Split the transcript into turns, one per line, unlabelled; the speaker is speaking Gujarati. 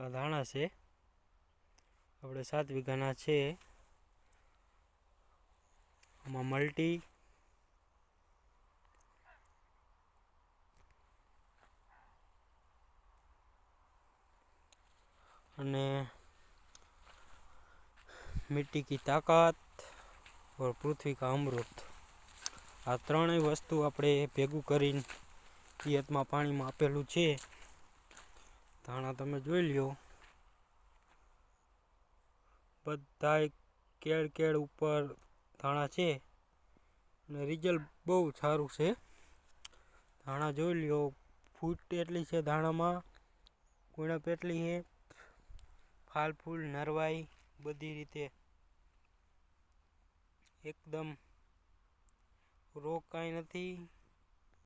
આ ધાણા છે, આપણે 7 વીઘાના છે. આમાં મલ્ટી અને मिट्टी की ताकत और पृथ्वी का अमृत आ त्रणेय वस्तु આપણે ભેગું કરીને પિયતમાં પાણીમાં આપેલું છે. ધાણા તમે જોઈ લ્યો, બધાય કેળ ઉપર ધાણા છે અને રિઝલ્ટ બહુ સારું છે. ધાણા જોઈ લ્યો, ફૂટ એટલી છે ધાણામાં, કુણપ એટલી છે, ફાલ ફૂલ નરવાઈ બધી રીતે એકદમ રોગ કાંઈ નથી.